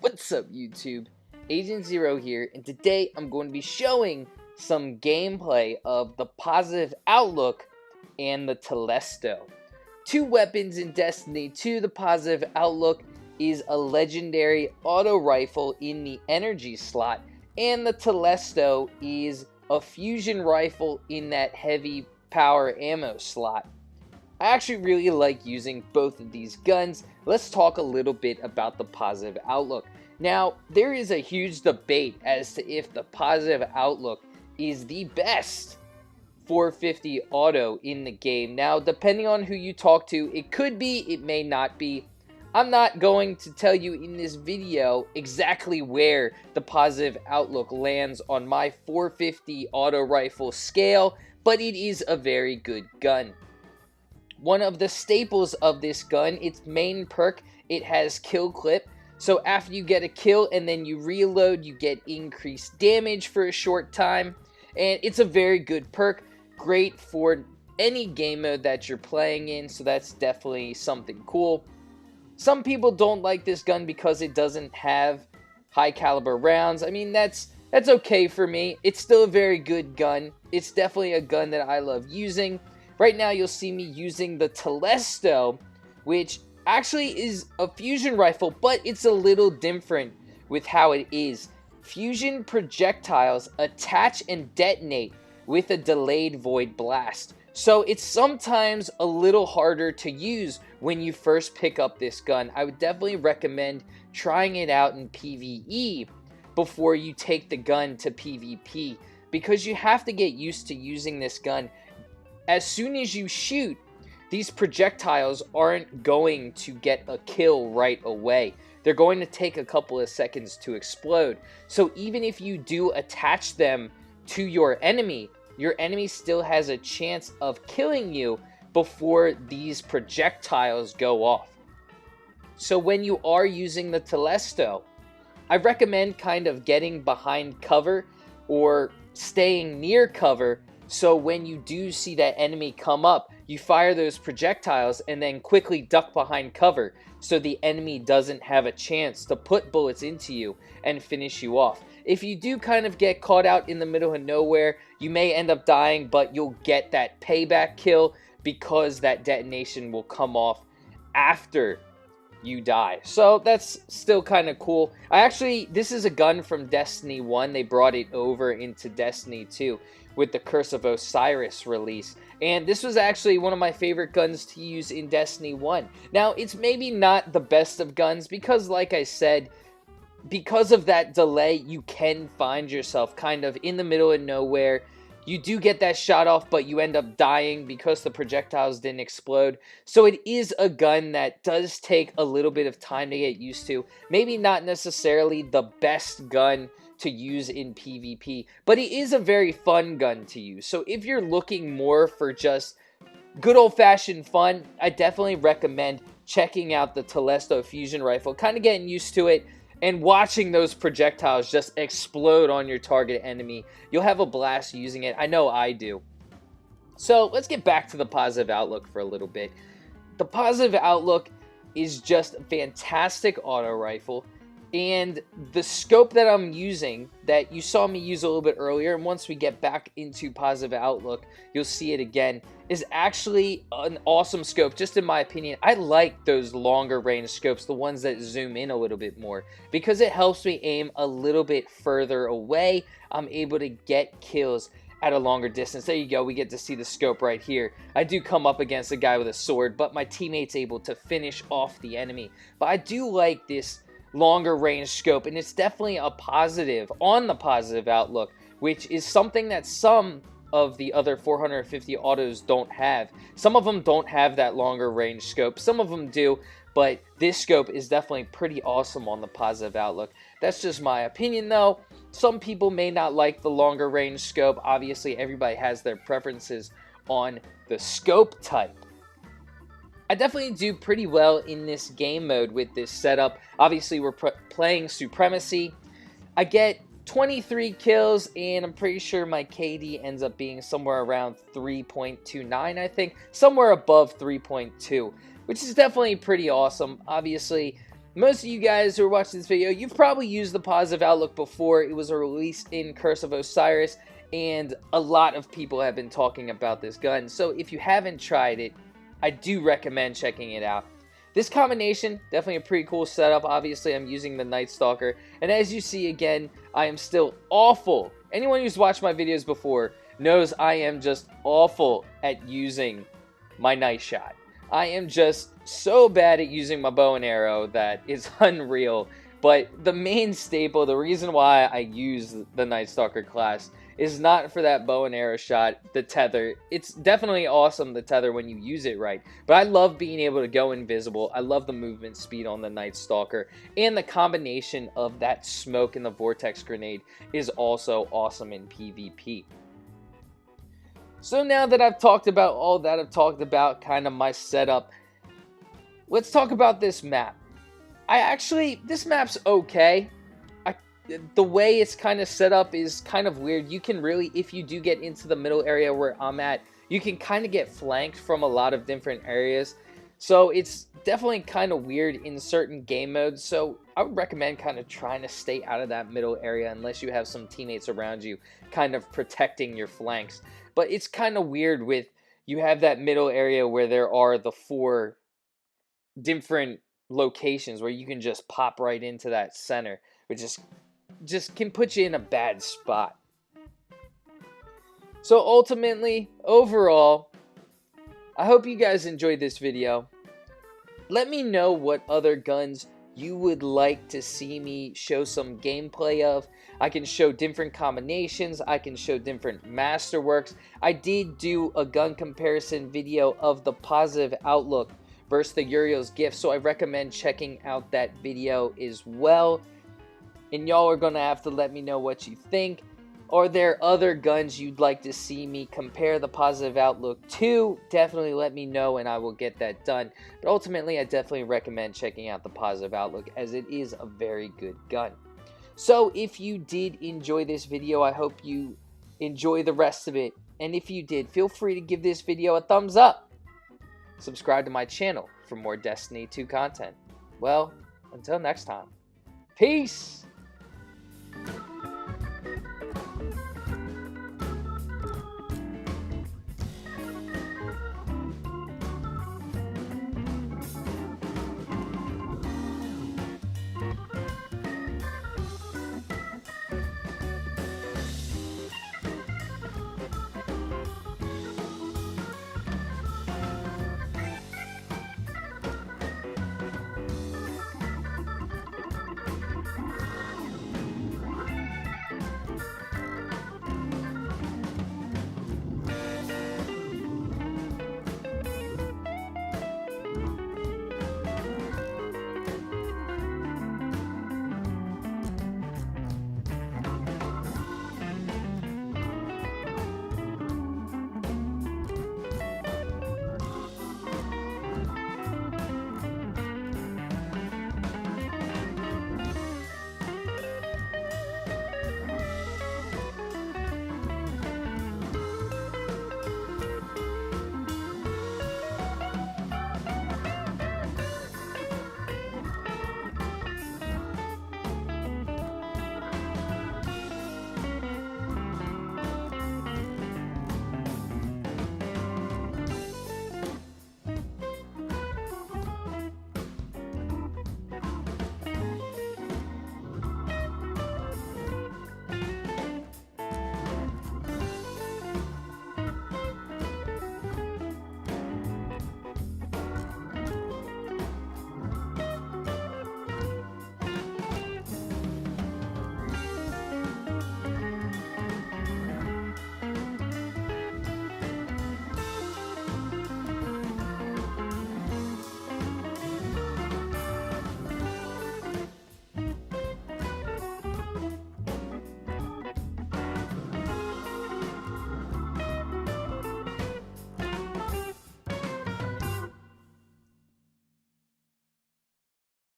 What's up, YouTube? Agent Zero here, and today I'm going to be showing some gameplay of the Positive Outlook and the Telesto. Two weapons in Destiny 2. The Positive Outlook is a legendary auto rifle in the energy slot, and the Telesto is a fusion rifle in that heavy power ammo slot. I actually really like using both of these guns. Let's talk a little bit about the Positive Outlook. Now, there is a huge debate as to if the Positive Outlook is the best 450 auto in the game. Now, depending on who you talk to, it could be, it may not be. I'm not going to tell you in this video exactly where the Positive Outlook lands on my 450 auto rifle scale, but it is a very good gun. One of the staples of this gun, its main perk, it has kill clip. So after you get a kill and then you reload, you get increased damage for a short time. And it's a very good perk, great for any game mode that you're playing in, so that's definitely something cool. Some people don't like this gun because it doesn't have high caliber rounds. I mean, that's okay for me. It's still a very good gun. It's definitely a gun that I love using. Right now, you'll see me using the Telesto, which actually is a fusion rifle, but it's a little different with how it is. Fusion projectiles attach and detonate with a delayed void blast. So it's sometimes a little harder to use when you first pick up this gun. I would definitely recommend trying it out in PvE before you take the gun to PvP, because you have to get used to using this gun. As soon as you shoot, these projectiles aren't going to get a kill right away. They're going to take a couple of seconds to explode. So even if you do attach them to your enemy still has a chance of killing you before these projectiles go off. So when you are using the Telesto, I recommend kind of getting behind cover or staying near cover. So when you do see that enemy come up, you fire those projectiles and then quickly duck behind cover so the enemy doesn't have a chance to put bullets into you and finish you off. If you do kind of get caught out in the middle of nowhere, you may end up dying, but you'll get that payback kill because that detonation will come off after you die. So that's still kind of cool. This is a gun from Destiny 1. They brought it over into Destiny 2 with the Curse of Osiris release. And this was actually one of my favorite guns to use in Destiny 1. Now, it's maybe not the best of guns because, like I said, because of that delay, you can find yourself kind of in the middle of nowhere. You do get that shot off, but you end up dying because the projectiles didn't explode. So it is a gun that does take a little bit of time to get used to. Maybe not necessarily the best gun to use in PvP, but it is a very fun gun to use. So if you're looking more for just good old-fashioned fun, I definitely recommend checking out the Telesto fusion rifle, kind of getting used to it, and watching those projectiles just explode on your target enemy. You'll have a blast using it. I know I do. So let's get back to the Positive Outlook for a little bit. The Positive Outlook is just a fantastic auto rifle. And the scope that I'm using, that you saw me use a little bit earlier, and once we get back into Positive Outlook, you'll see it again, is actually an awesome scope, just in my opinion. I like those longer range scopes, the ones that zoom in a little bit more, because it helps me aim a little bit further away. I'm able to get kills at a longer distance. There you go, we get to see the scope right here. I do come up against a guy with a sword, but my teammate's able to finish off the enemy. But I do like this longer range scope, and it's definitely a positive on the Positive Outlook, which is something that some of the other 450 autos don't have. Some of them don't have that longer range scope, some of them do, but this scope is definitely pretty awesome on the Positive Outlook. That's just my opinion though. Some people may not like the longer range scope. Obviously everybody has their preferences on the scope type. I definitely do pretty well in this game mode with this setup. Obviously, we're playing Supremacy. I get 23 kills, and I'm pretty sure my KD ends up being somewhere around 3.29, I think. Somewhere above 3.2, which is definitely pretty awesome. Obviously, Most of you guys who are watching this video, you've probably used the positive outlook before. It was released in Curse of Osiris, and a lot of people have been talking about this gun. So if you haven't tried it, I do recommend checking it out. This combination, definitely a pretty cool setup. Obviously, I'm using the Night Stalker, and as you see again, I am still awful. Anyone who's watched my videos before knows I am just awful at using my night shot. I am just so bad at using my bow and arrow that it's unreal. But the main staple, the reason why I use the Night Stalker class is not for that bow and arrow shot, the tether. It's definitely awesome, the tether, when you use it right. But I love being able to go invisible. I love the movement speed on the Night Stalker. And the combination of that smoke and the vortex grenade is also awesome in PvP. So now that I've talked about all that, I've talked about kind of my setup, let's talk about this map. This map's okay. The way it's kind of set up is kind of weird. You can really, if you do get into the middle area where I'm at, you can kind of get flanked from a lot of different areas. So it's definitely kind of weird in certain game modes. So I would recommend kind of trying to stay out of that middle area unless you have some teammates around you kind of protecting your flanks. But it's kind of weird with, you have that middle area where there are the 4 different locations where you can just pop right into that center, which just can put you in a bad spot. So ultimately, overall, I hope you guys enjoyed this video. Let me know what other guns you would like to see me show some gameplay of. I can show different combinations. I can show different masterworks. I did do a gun comparison video of the positive outlook versus the Uriel's gift, so I recommend checking out that video as well. And y'all are going to have to let me know what you think. Are there other guns you'd like to see me compare the positive outlook to? Definitely let me know and I will get that done. But ultimately, I definitely recommend checking out the positive outlook as it is a very good gun. So if you did enjoy this video, I hope you enjoy the rest of it. And if you did, feel free to give this video a thumbs up. Subscribe to my channel for more Destiny 2 content. Well, until next time, peace!